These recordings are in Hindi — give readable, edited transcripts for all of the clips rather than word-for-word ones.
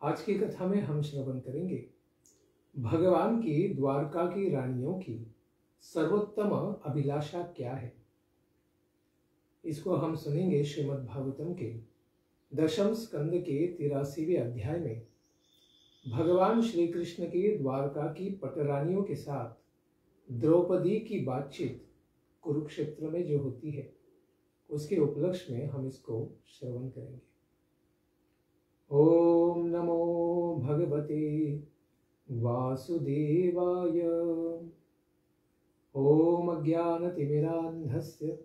आज की कथा में हम श्रवण करेंगे भगवान की द्वारका की रानियों की सर्वोत्तम अभिलाषा क्या है। इसको हम सुनेंगे श्रीमद् भागवतम के दशम स्कंद के 83वें अध्याय में भगवान श्री कृष्ण की द्वारका की पटरानियों के साथ द्रौपदी की बातचीत कुरुक्षेत्र में जो होती है उसके उपलक्ष्य में हम इसको श्रवण करेंगे। ओम नमो भगवते वासुदेवाय। ओम अज्ञानतिमिरान्धस्य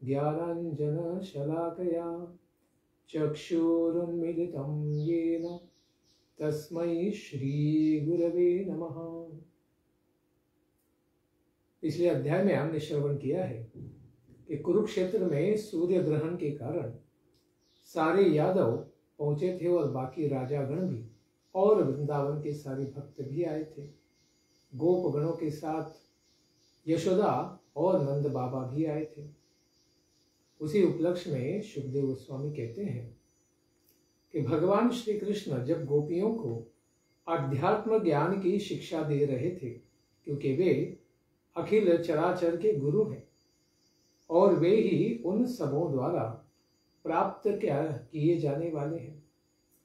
ज्ञानाञ्जनशलाकया चक्षुरुन्मीलितं येन तस्मै श्रीगुरवे नमः। पिछले अध्याय में हमने श्रवण किया है कि कुरुक्षेत्र में सूर्य ग्रहण के कारण सारे यादव पहुंचे थे और बाकी राजागण भी और वृंदावन के सारे भक्त भी आए थे। गोप गणों के साथ यशोदा और नंद बाबा भी आए थे। उसी उपलक्ष्य में सुखदेव गोस्वामी कहते हैं कि भगवान श्री कृष्ण जब गोपियों को अध्यात्म ज्ञान की शिक्षा दे रहे थे, क्योंकि वे अखिल चराचर के गुरु हैं और वे ही उन सबों द्वारा प्राप्त किए जाने वाले हैं।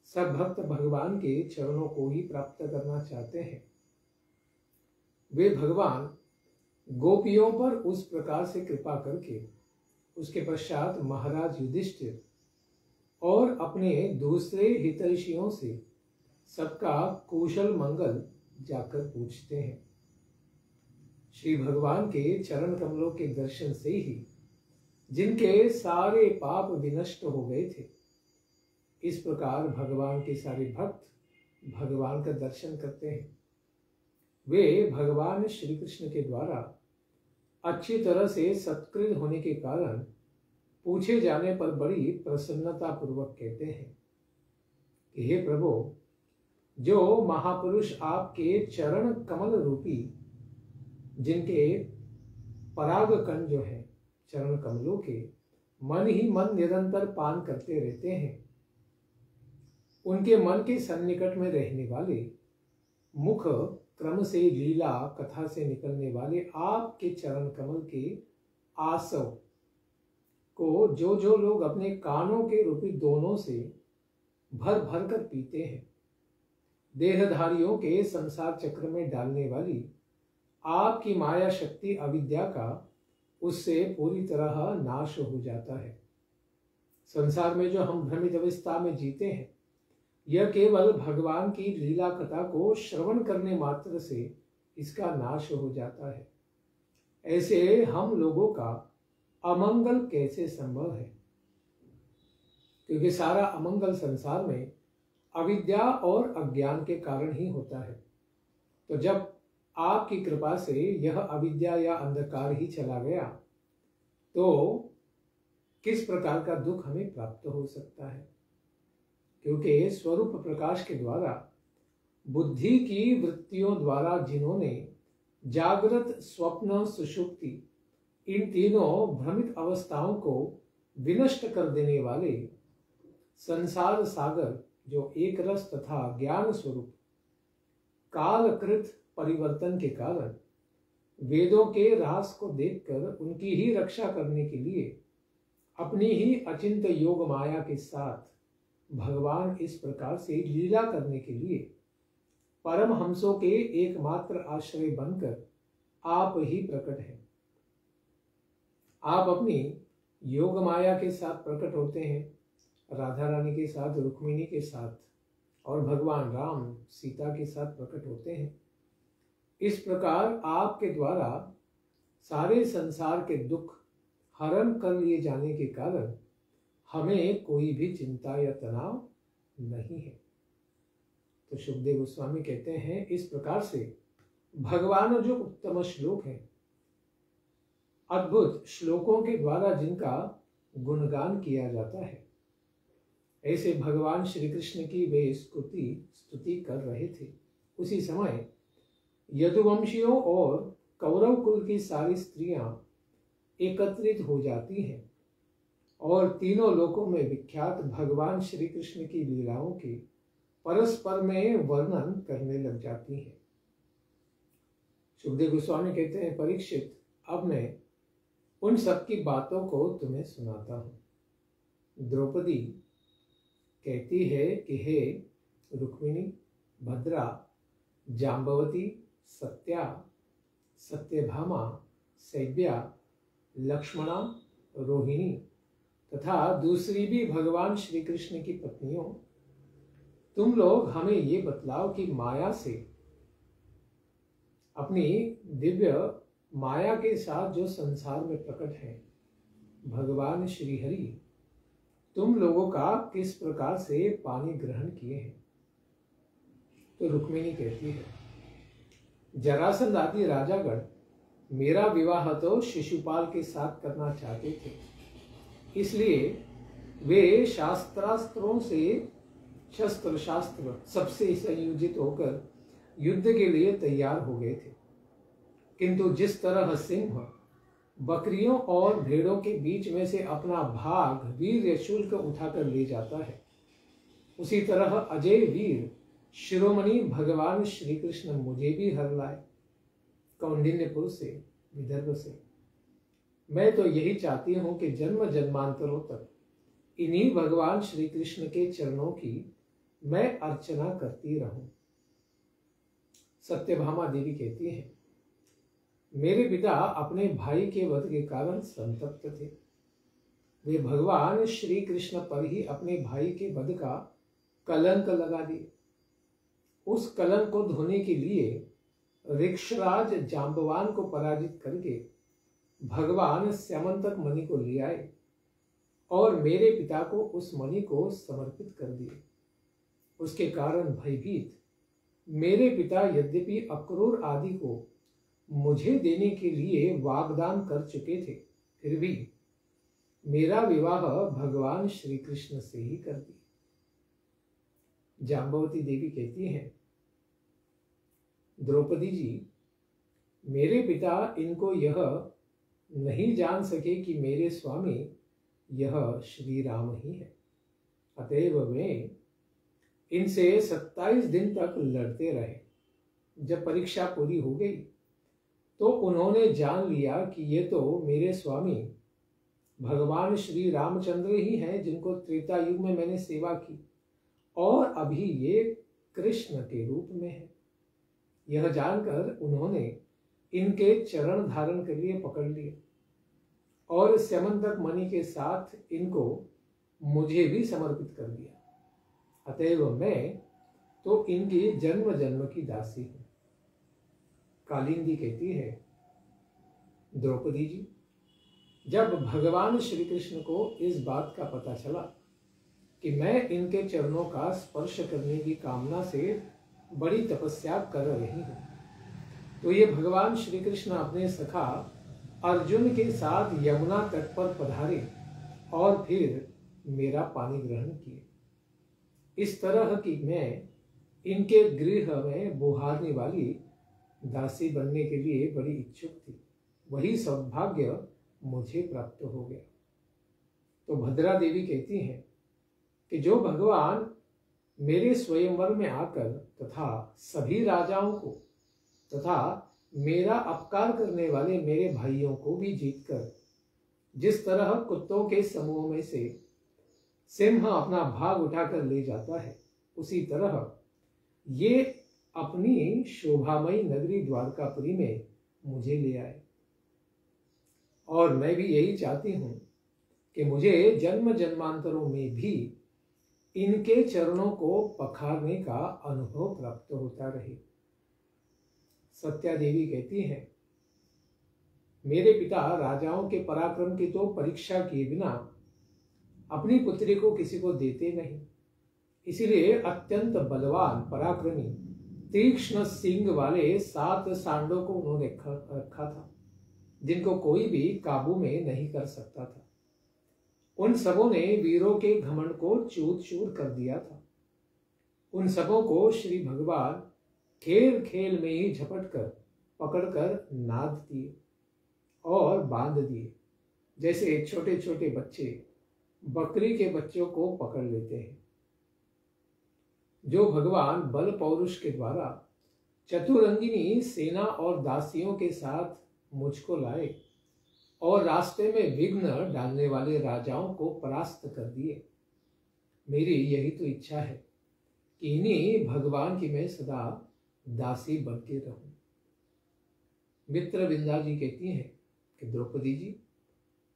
सब भक्त भगवान के चरणों को ही प्राप्त करना चाहते हैं। वे भगवान गोपियों पर उस प्रकार से कृपा करके उसके पश्चात महाराज युधिष्ठिर और अपने दूसरे हितैषियों से सबका कुशल मंगल जाकर पूछते हैं। श्री भगवान के चरण कमलों के दर्शन से ही जिनके सारे पाप विनष्ट हो गए थे, इस प्रकार भगवान के सारे भक्त भगवान का दर्शन करते हैं। वे भगवान श्री कृष्ण के द्वारा अच्छी तरह से सत्कृत होने के कारण पूछे जाने पर बड़ी प्रसन्नता पूर्वक कहते हैं कि हे प्रभु, जो महापुरुष आपके चरण कमल रूपी जिनके पराग कण जो है चरण कमलों के मन ही मन निरंतर पान करते रहते हैं, उनके मन के सन्निकट में रहने वाले मुख क्रम से लीला कथा से निकलने वाले आपके चरण कमल के आसव को जो जो लोग अपने कानों के रूपी दोनों से भर भर कर पीते हैं, देहधारियों के संसार चक्र में डालने वाली आपकी माया शक्ति अविद्या का उससे पूरी तरह नाश हो जाता है। संसार में जो हम भ्रमित अवस्था में जीते हैं, यह केवल भगवान की लीला कथा को श्रवण करने मात्र से इसका नाश हो जाता है। ऐसे हम लोगों का अमंगल कैसे संभव है? क्योंकि सारा अमंगल संसार में अविद्या और अज्ञान के कारण ही होता है। तो जब आपकी कृपा से यह अविद्या या अंधकार ही चला गया तो किस प्रकार का दुख हमें प्राप्त हो सकता है? क्योंकि स्वरूप प्रकाश के द्वारा बुद्धि की वृत्तियों द्वारा जिन्होंने जागृत स्वप्न सुषुप्ति इन तीनों भ्रमित अवस्थाओं को विनष्ट कर देने वाले संसार सागर जो एक रस तथा ज्ञान स्वरूप कालकृत परिवर्तन के कारण वेदों के रास को देखकर उनकी ही रक्षा करने के लिए अपनी ही अचिंत योग माया के साथ भगवान इस प्रकार से लीला करने के लिए परमहंसों के एकमात्र आश्रय बनकर आप ही प्रकट हैं। आप अपनी योग माया के साथ प्रकट होते हैं, राधा रानी के साथ, रुक्मिणी के साथ और भगवान राम सीता के साथ प्रकट होते हैं। इस प्रकार आपके द्वारा सारे संसार के दुख हरण कर लिए जाने के कारण हमें कोई भी चिंता या तनाव नहीं है। तो सुखदेव गोस्वामी कहते हैं, इस प्रकार से भगवान जो उत्तम श्लोक है, अद्भुत श्लोकों के द्वारा जिनका गुणगान किया जाता है, ऐसे भगवान श्री कृष्ण की वे स्तुति कर रहे थे। उसी समय यदुवंशियों और कौरव कुल की सारी स्त्रियां एकत्रित हो जाती हैं और तीनों लोकों में विख्यात भगवान श्री कृष्ण की लीलाओं के परस्पर में वर्णन करने लग जाती हैं। सुखदेव गोस्वामी कहते हैं, परीक्षित, अब मैं उन सब की बातों को तुम्हें सुनाता हूं। द्रौपदी कहती है कि हे रुक्मिणी, भद्रा, जाम्बवती, सत्या, सत्यभामा, सैव्या, लक्ष्मणा, रोहिणी तथा दूसरी भी भगवान श्री कृष्ण की पत्नियों, तुम लोग हमें ये बतलाओ कि माया से, अपनी दिव्य माया के साथ जो संसार में प्रकट है भगवान श्री हरि, तुम लोगों का किस प्रकार से पानी ग्रहण किए हैं। तो रुक्मिणी कहती है, जरासंध आदि राजागण मेरा विवाह तो शिशुपाल के साथ करना चाहते थे, इसलिए वे शास्त्रास्त्रों से, शस्त्र शास्त्र सबसे संयोजित होकर युद्ध के लिए तैयार हो गए थे। किंतु जिस तरह सिंह बकरियों और भेड़ों के बीच में से अपना भाग वीर शुल्क उठाकर ले जाता है, उसी तरह अजय वीर शिरोमणि भगवान श्री कृष्ण मुझे भी हर लाए, कौंडिन्यपुर से, विदर्भ से। मैं तो यही चाहती हूं कि जन्म जन्मांतरों तक इन्हीं भगवान श्री कृष्ण के चरणों की मैं अर्चना करती रहूं। सत्यभामा देवी कहती हैं, मेरे पिता अपने भाई के वध के कारण संतप्त थे। वे भगवान श्री कृष्ण पर ही अपने भाई के वध का कलंक लगा दिए। उस कलंक को धोने के लिए ऋक्षराज जाम्बवान को पराजित करके भगवान स्यमंतक मणि को ले आए और मेरे पिता को उस मणि को समर्पित कर दिए। उसके कारण भयभीत मेरे पिता यद्यपि अक्रूर आदि को मुझे देने के लिए वाग्दान कर चुके थे, फिर भी मेरा विवाह भगवान श्री कृष्ण से ही कर दिया। जाम्बवती देवी कहती हैं, द्रौपदी जी, मेरे पिता इनको यह नहीं जान सके कि मेरे स्वामी यह श्री राम ही है, अतएव वे इनसे 27 दिन तक लड़ते रहे। जब परीक्षा पूरी हो गई तो उन्होंने जान लिया कि ये तो मेरे स्वामी भगवान श्री रामचंद्र ही हैं, जिनको त्रेता युग में मैंने सेवा की और अभी ये कृष्ण के रूप में है। यह जानकर उन्होंने इनके चरण धारण के लिए पकड़ लिए और स्यमंतक मणि के साथ इनको मुझे भी समर्पित कर दिया। अतएव मैं तो इनकी जन्म जन्म की दासी हूं। कालिंदी कहती है, द्रौपदी जी, जब भगवान श्री कृष्ण को इस बात का पता चला कि मैं इनके चरणों का स्पर्श करने की कामना से बड़ी तपस्या कर रही हूं, तो ये भगवान श्री कृष्ण अपने सखा अर्जुन के साथ यमुना तट पर पधारे और फिर मेरा पानी ग्रहण किए। इस तरह की मैं इनके गृह में बुहारने वाली दासी बनने के लिए बड़ी इच्छुक थी। वही सौभाग्य मुझे प्राप्त हो गया। तो भद्रा देवी कहती हैं कि जो भगवान मेरे स्वयंवर में आकर तथा सभी राजाओं को तथा मेरा अपकार करने वाले मेरे भाइयों को भी जीतकर जिस तरह कुत्तों के समूह में से सिंह अपना भाग उठाकर ले जाता है, उसी तरह ये अपनी शोभामयी नगरी द्वारकापुरी में मुझे ले आए। और मैं भी यही चाहती हूं कि मुझे जन्म जन्मांतरों में भी इनके चरणों को पखारने का अनुभव प्राप्त होता रहे। सत्या देवी कहती हैं, मेरे पिता राजाओं के पराक्रम की तो परीक्षा किए बिना अपनी पुत्री को किसी को देते नहीं, इसीलिए अत्यंत बलवान पराक्रमी तीक्ष्ण सींग वाले 7 सांडों को उन्होंने रखा था, जिनको कोई भी काबू में नहीं कर सकता था। उन सबों ने वीरों के घमंड को चूर चूर कर दिया था। उन सबों को श्री भगवान खेल खेल में ही झपट कर पकड़कर नाद दिए और बांध दिए, जैसे छोटे छोटे बच्चे बकरी के बच्चों को पकड़ लेते हैं। जो भगवान बल पौरुष के द्वारा चतुरंगिनी सेना और दासियों के साथ मुझको लाए और रास्ते में विघ्न डालने वाले राजाओं को परास्त कर दिए। मेरी यही तो इच्छा है कि इन्हीं भगवान की मैं सदा दासी बनके रहूं। मित्रविंदा जी कहती हैं कि द्रौपदी जी,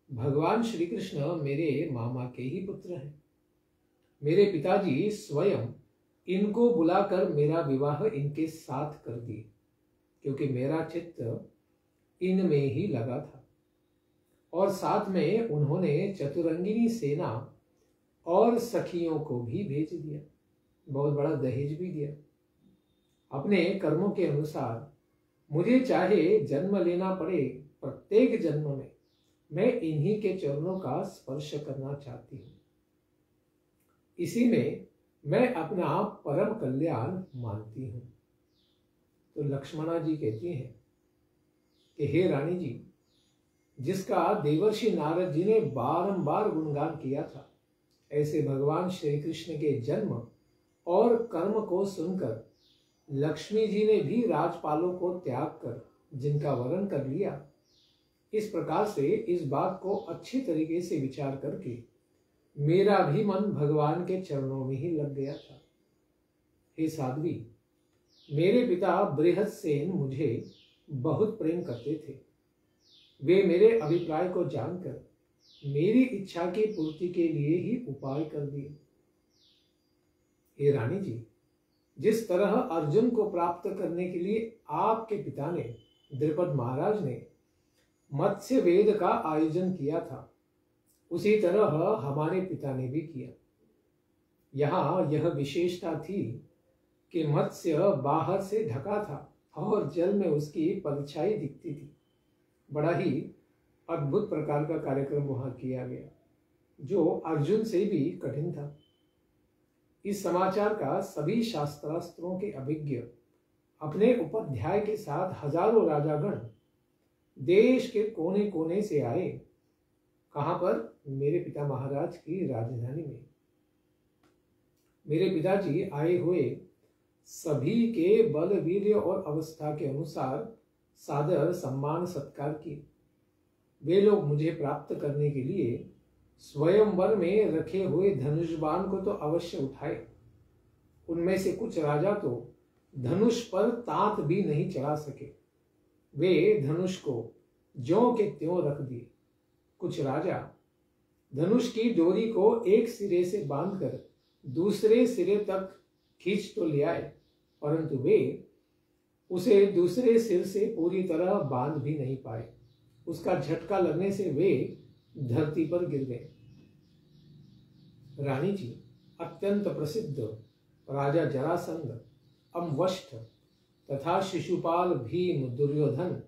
भगवान श्री कृष्ण मेरे मामा के ही पुत्र हैं। मेरे पिताजी स्वयं इनको बुलाकर मेरा विवाह इनके साथ कर दिए, क्योंकि मेरा चित्त इनमें ही लगा था। और साथ में उन्होंने चतुरंगिनी सेना और सखियों को भी भेज दिया, बहुत बड़ा दहेज भी दिया। अपने कर्मों के अनुसार मुझे चाहे जन्म लेना पड़े, प्रत्येक जन्म में मैं इन्हीं के चरणों का स्पर्श करना चाहती हूं। इसी में मैं अपना परम कल्याण मानती हूं। तो लक्ष्मणा जी कहती हैं कि हे रानी जी, जिसका देवर्षि नारद जी ने बारंबार गुणगान किया था, ऐसे भगवान श्री कृष्ण के जन्म और कर्म को सुनकर लक्ष्मी जी ने भी राजपालों को त्याग कर जिनका वरण कर लिया, इस प्रकार से इस बात को अच्छी तरीके से विचार करके मेरा भी मन भगवान के चरणों में ही लग गया था। हे साध्वी, मेरे पिता बृहस्सेन मुझे बहुत प्रेम करते थे। वे मेरे अभिप्राय को जानकर मेरी इच्छा की पूर्ति के लिए ही उपाय कर दिए। हे रानी जी, जिस तरह अर्जुन को प्राप्त करने के लिए आपके पिता ने, द्रुपद महाराज ने, मत्स्य वेद का आयोजन किया था, उसी तरह हमारे पिता ने भी किया। यहाँ यह विशेषता थी कि मत्स्य बाहर से ढका था और जल में उसकी परछाई दिखती थी। बड़ा ही अद्भुत प्रकार का कार्यक्रम वहां किया गया, जो अर्जुन से भी कठिन था। इस समाचार का सभी शास्त्रास्त्रों के अभिज्ञ अपने उपाध्याय के साथ हजारों राजागण देश के कोने कोने से आए। कहां पर? मेरे पिता महाराज की राजधानी में। मेरे पिताजी आए हुए सभी के बल, वीर्य और अवस्था के अनुसार सादर सम्मान सत्कार किए। वे लोग मुझे प्राप्त करने के लिए स्वयंवर में रखे हुए धनुष बाण को तो अवश्य उठाए। उनमें से कुछ राजा तो धनुष पर तात भी नहीं चढ़ा सके, वे धनुष को ज्यों के त्यों रख दिए। कुछ राजा धनुष की डोरी को एक सिरे से बांधकर दूसरे सिरे तक खींच तो ले आए, परंतु वे उसे दूसरे सिर से पूरी तरह बांध भी नहीं पाए। उसका झटका लगने से वे धरती पर गिर गए। रानी जी, अत्यंत प्रसिद्ध राजा जरासंध, अम्वष्ठ तथा शिशुपाल, भीम, दुर्योधन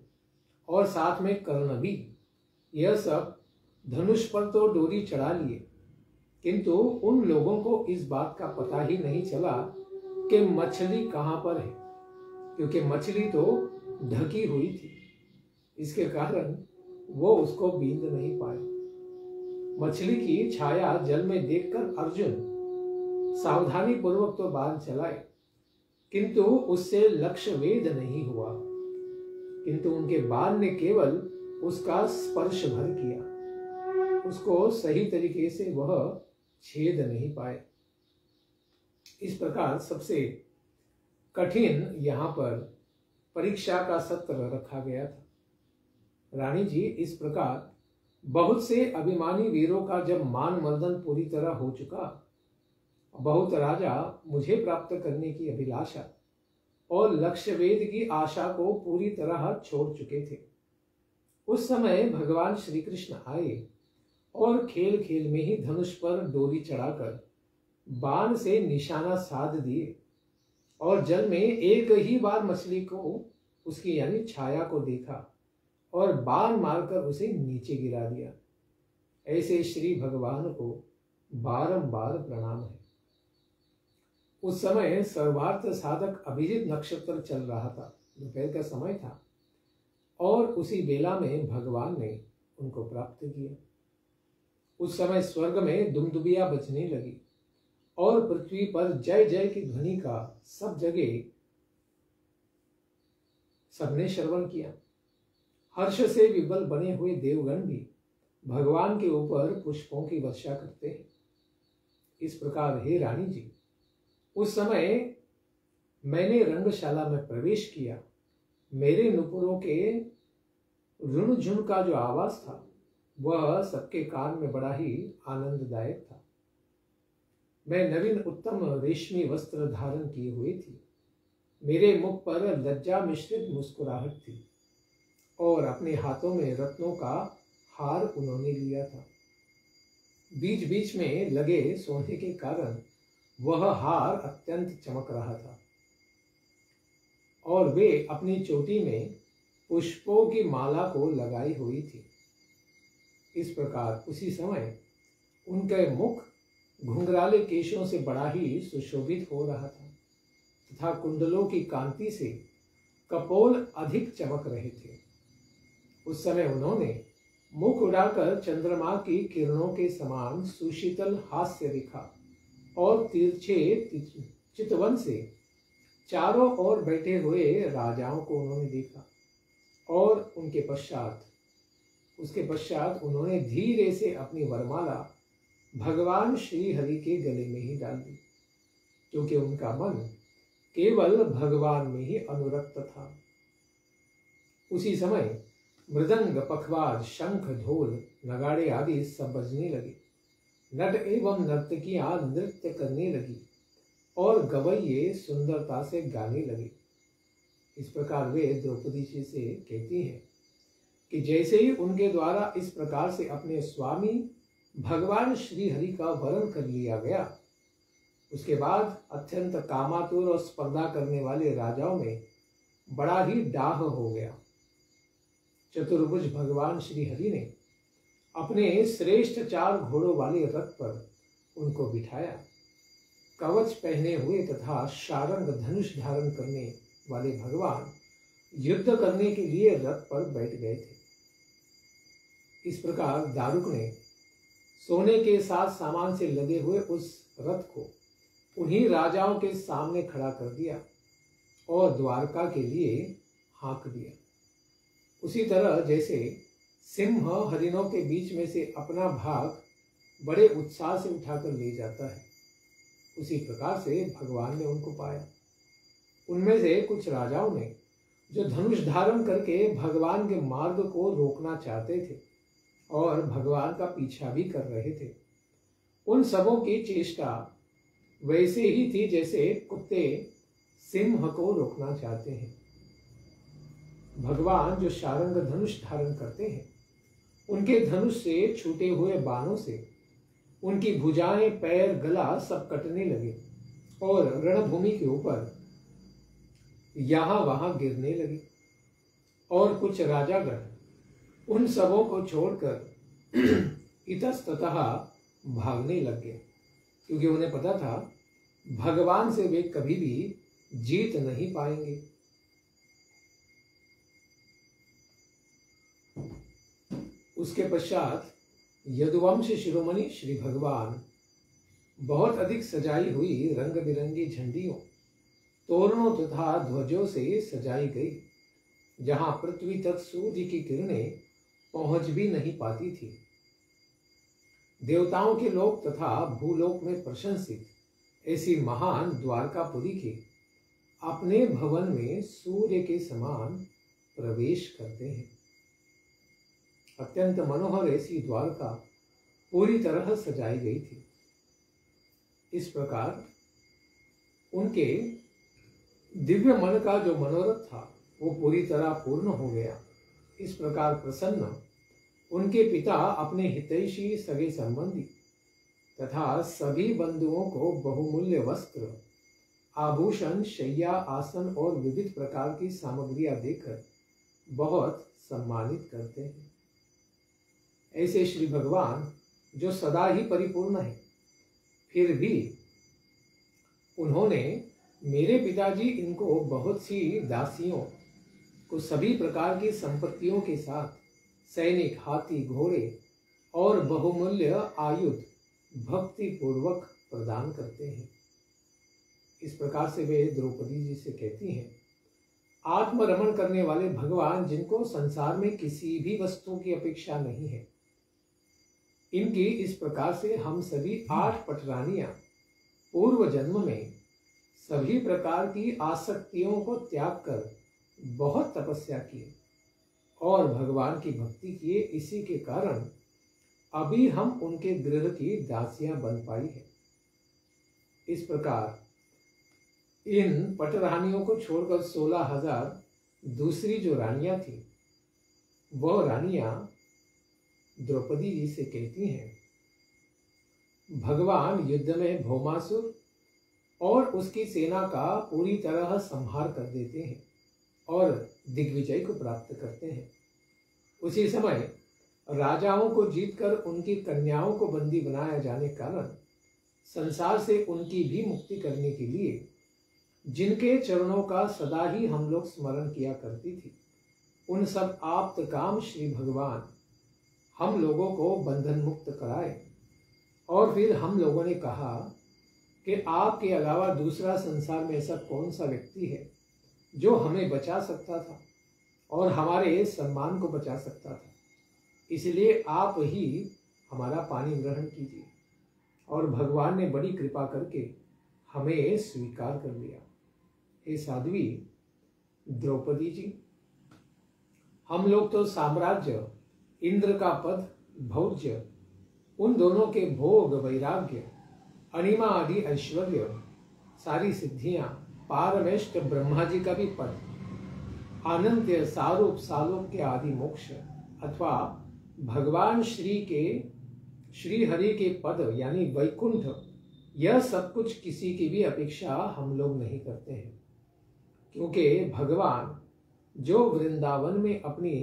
और साथ में कर्ण भी, यह सब धनुष पर तो डोरी चढ़ा लिए, किंतु उन लोगों को इस बात का पता ही नहीं चला कि मछली कहां पर है, क्योंकि मछली तो ढकी हुई थी। इसके कारण वो उसको बींद नहीं पाए। मछली की छाया जल में देखकर अर्जुन सावधानी पूर्वक तो बाण चलाए, किंतु उससे लक्ष्य वेद नहीं हुआ, किंतु उनके बाण ने केवल उसका स्पर्श भर किया, उसको सही तरीके से वह छेद नहीं पाए। इस प्रकार सबसे कठिन यहाँ पर परीक्षा का सत्र रखा गया था। रानी जी, इस प्रकार बहुत से अभिमानी वीरों का जब मान मर्दन पूरी तरह हो चुका, बहुत राजा मुझे प्राप्त करने की अभिलाषा और लक्ष्य वेद की आशा को पूरी तरह छोड़ चुके थे। उस समय भगवान श्री कृष्ण आए और खेल खेल में ही धनुष पर डोरी चढ़ाकर बाण से निशाना साध दिए और जल में एक ही बार मछली को, उसकी यानी छाया को देखा और बाण मारकर उसे नीचे गिरा दिया। ऐसे श्री भगवान को बारंबार प्रणाम है। उस समय सर्वार्थ साधक अभिजित नक्षत्र चल रहा था, दोपहर का समय था, और उसी बेला में भगवान ने उनको प्राप्त किया। उस समय स्वर्ग में दुमदुबिया बजने लगी और पृथ्वी पर जय जय की ध्वनि का सब जगह सबने श्रवण किया। हर्ष से विवल बने हुए देवगण भी भगवान के ऊपर पुष्पों की वर्षा करते हैं। इस प्रकार हे रानी जी, उस समय मैंने रंगशाला में प्रवेश किया। मेरे नुपुरों के रुणझुन का जो आवाज था वह सबके कान में बड़ा ही आनंददायक था। मैं नवीन उत्तम रेशमी वस्त्र धारण किए हुई थी। मेरे मुख पर लज्जा मिश्रित मुस्कुराहट थी और अपने हाथों में रत्नों का हार उन्होंने लिया था। बीच बीच में लगे सोने के कारण वह हार अत्यंत चमक रहा था और वे अपनी चोटी में पुष्पों की माला को लगाई हुई थी। इस प्रकार उसी समय उनके मुख घुंघराले केशों से बड़ा ही सुशोभित हो रहा था तथा कुंडलों की कांति से कपोल अधिक चमक रहे थे। उस समय उन्होंने मुख उड़ाकर चंद्रमा की किरणों के समान सुशीतल हास्य दिखा और तिरछे चितवन से चारों ओर बैठे हुए राजाओं को उन्होंने देखा और उसके पश्चात उन्होंने धीरे से अपनी वरमाला भगवान श्री हरि के गले में ही डाल दी, क्योंकि उनका मन केवल भगवान में ही अनुरक्त था। उसी समय मृदंग, पखवाज, शंख, ढोल, नगाड़े आदि सब बजने लगे। नट एवं नर्तकियां नृत्य करने लगी और गवैये सुंदरता से गाने लगे। इस प्रकार वे द्रौपदी जी से कहती हैं कि जैसे ही उनके द्वारा इस प्रकार से अपने स्वामी भगवान श्री हरि का वरण कर लिया गया, उसके बाद अत्यंत कामातुर और स्पर्धा करने वाले राजाओं में बड़ा ही डाह हो गया। चतुर्भुज भगवान श्री हरि ने अपने श्रेष्ठ 4 घोड़ों वाले रथ पर उनको बिठाया। कवच पहने हुए तथा शारंग धनुष धारण करने वाले भगवान युद्ध करने के लिए रथ पर बैठ गए थे। इस प्रकार दारुक ने सोने के साथ सामान से लदे हुए उस रथ को उन्हीं राजाओं के सामने खड़ा कर दिया और द्वारका के लिए हाँक दिया। उसी तरह जैसे सिंह हरिणों के बीच में से अपना भाग बड़े उत्साह से उठाकर ले जाता है, उसी प्रकार से भगवान ने उनको पाया। उनमें से कुछ राजाओं ने जो धनुष धारण करके भगवान के मार्ग को रोकना चाहते थे और भगवान का पीछा भी कर रहे थे, उन सबों की चेष्टा वैसे ही थी जैसे कुत्ते सिंह को रोकना चाहते हैं। भगवान जो शारंग धनुष धारण करते हैं, उनके धनुष से छूटे हुए बाणों से उनकी भुजाएं, पैर, गला सब कटने लगे और रणभूमि के ऊपर यहां वहां गिरने लगे और कुछ राजागण उन सबों को छोड़कर इतस्ततः भागने लग गए, क्योंकि उन्हें पता था भगवान से वे कभी भी जीत नहीं पाएंगे। उसके पश्चात यदुवंश शिरोमणि श्री भगवान बहुत अधिक सजाई हुई रंग बिरंगी झंडियों, तोरणों तथा ध्वजों से सजाई गई, जहां पृथ्वी तक सूर्य की किरणें पहुंच भी नहीं पाती थी। देवताओं के लोक तथा भूलोक में प्रशंसित ऐसी महान द्वारकापुरी के अपने भवन में सूर्य के समान प्रवेश करते हैं। अत्यंत मनोहर ऐसी द्वारका पूरी तरह सजाई गई थी। इस प्रकार उनके दिव्य मन का जो मनोरथ था वो पूरी तरह पूर्ण हो गया। इस प्रकार प्रसन्न उनके पिता अपने हितैषी सगे संबंधी तथा सभी बंधुओं को बहुमूल्य वस्त्र, आभूषण, शैया, आसन और विविध प्रकार की सामग्रियां देकर बहुत सम्मानित करते हैं। ऐसे श्री भगवान जो सदा ही परिपूर्ण है, फिर भी उन्होंने मेरे पिताजी इनको बहुत सी दासियों को सभी प्रकार की संपत्तियों के साथ सैनिक, हाथी, घोड़े और बहुमूल्य आयुध भक्ति पूर्वक प्रदान करते हैं। इस प्रकार से वे द्रौपदी जी से कहती हैं, आत्मरमण करने वाले भगवान, जिनको संसार में किसी भी वस्तु की अपेक्षा नहीं है, इनकी इस प्रकार से हम सभी 8 पटरानियां पूर्व जन्म में सभी प्रकार की आसक्तियों को त्याग कर बहुत तपस्या की और भगवान की भक्ति किए, इसी के कारण अभी हम उनके गृह की दासियां बन पाई है। इस प्रकार इन पटरानियों को छोड़कर 16,000 दूसरी जो रानियां थी, वह रानियां द्रौपदी जी से कहती हैं, भगवान युद्ध में भौमासुर और उसकी सेना का पूरी तरह संहार कर देते हैं और दिग्विजय को प्राप्त करते हैं। उसी समय राजाओं को जीतकर उनकी कन्याओं को बंदी बनाया जाने के कारण संसार से उनकी भी मुक्ति करने के लिए जिनके चरणों का सदा ही हम लोग स्मरण किया करती थी, उन सब आप्त काम श्री भगवान हम लोगों को बंधन मुक्त कराए। और फिर हम लोगों ने कहा कि आपके अलावा दूसरा संसार में ऐसा कौन सा व्यक्ति है जो हमें बचा सकता था और हमारे सम्मान को बचा सकता था, इसलिए आप ही हमारा पानी ग्रहण कीजिए। और भगवान ने बड़ी कृपा करके हमें स्वीकार कर लिया। हे साध्वी द्रौपदी जी, हम लोग तो साम्राज्य, इंद्र का पद, भौज्य, उन दोनों के भोग, वैराग्य, अणिमा आदि ऐश्वर्य, सारी सिद्धियां, पारमेष्ट ब्रह्मा जी का भी पद, अनंत सारूप सालोक्य आदि मोक्ष अथवा भगवान श्री हरि के पद यानी वैकुंठ, यह सब कुछ किसी की भी अपेक्षा हम लोग नहीं करते हैं, क्योंकि भगवान जो वृंदावन में अपनी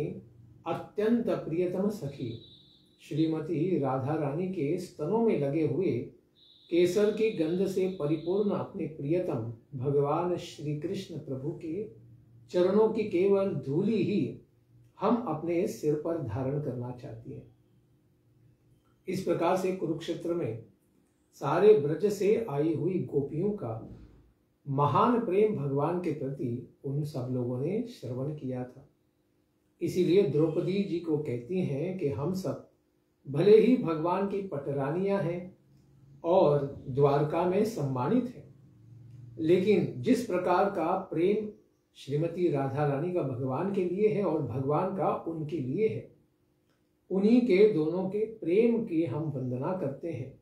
अत्यंत प्रियतम सखी श्रीमती राधा रानी के स्तनों में लगे हुए केसर की गंध से परिपूर्ण अपने प्रियतम भगवान श्री कृष्ण प्रभु के चरणों की केवल धूली ही हम अपने सिर पर धारण करना चाहती हैं। इस प्रकार से कुरुक्षेत्र में सारे ब्रज से आई हुई गोपियों का महान प्रेम भगवान के प्रति उन सब लोगों ने श्रवण किया था। इसीलिए द्रौपदी जी को कहती हैं कि हम सब भले ही भगवान की पटरानियां हैं और द्वारका में सम्मानित हैं, लेकिन जिस प्रकार का प्रेम श्रीमती राधा रानी का भगवान के लिए है और भगवान का उनके लिए है, उन्हीं के दोनों के प्रेम की हम वंदना करते हैं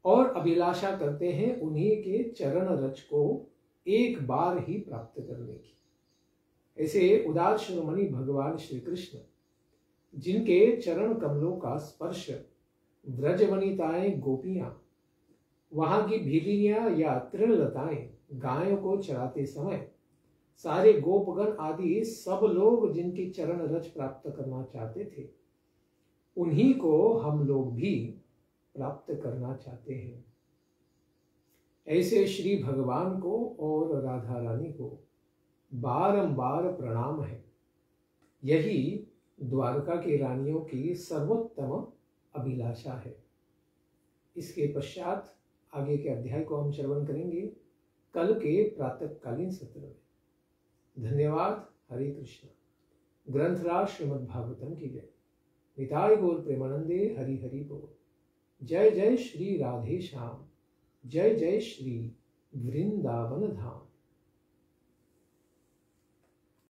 और अभिलाषा करते हैं उन्हीं के चरण रज को एक बार ही प्राप्त करने की। ऐसे उदार शिरोमणि भगवान श्री कृष्ण, जिनके चरण कमलों का स्पर्श व्रजवनिताएं गोपियां, वहां की भीलियां या तृणलताएं गायों को चराते समय सारे गोपगण आदि सब लोग जिनकी चरण रज प्राप्त करना चाहते थे, उन्हीं को हम लोग भी प्राप्त करना चाहते हैं। ऐसे श्री भगवान को और राधा रानी को बारंबार प्रणाम है। यही द्वारका की रानियों की सर्वोत्तम अभिलाषा है। इसके पश्चात आगे के अध्याय को हम श्रवण करेंगे कल के प्रातःकालीन सत्र में। धन्यवाद। हरे कृष्ण। ग्रंथराज श्रीमद् भागवतम की जय। निताय गौर प्रेमानंदे। हरि हरि बोल। जय जय श्री राधे श्याम। जय जय श्री वृंदावन धाम।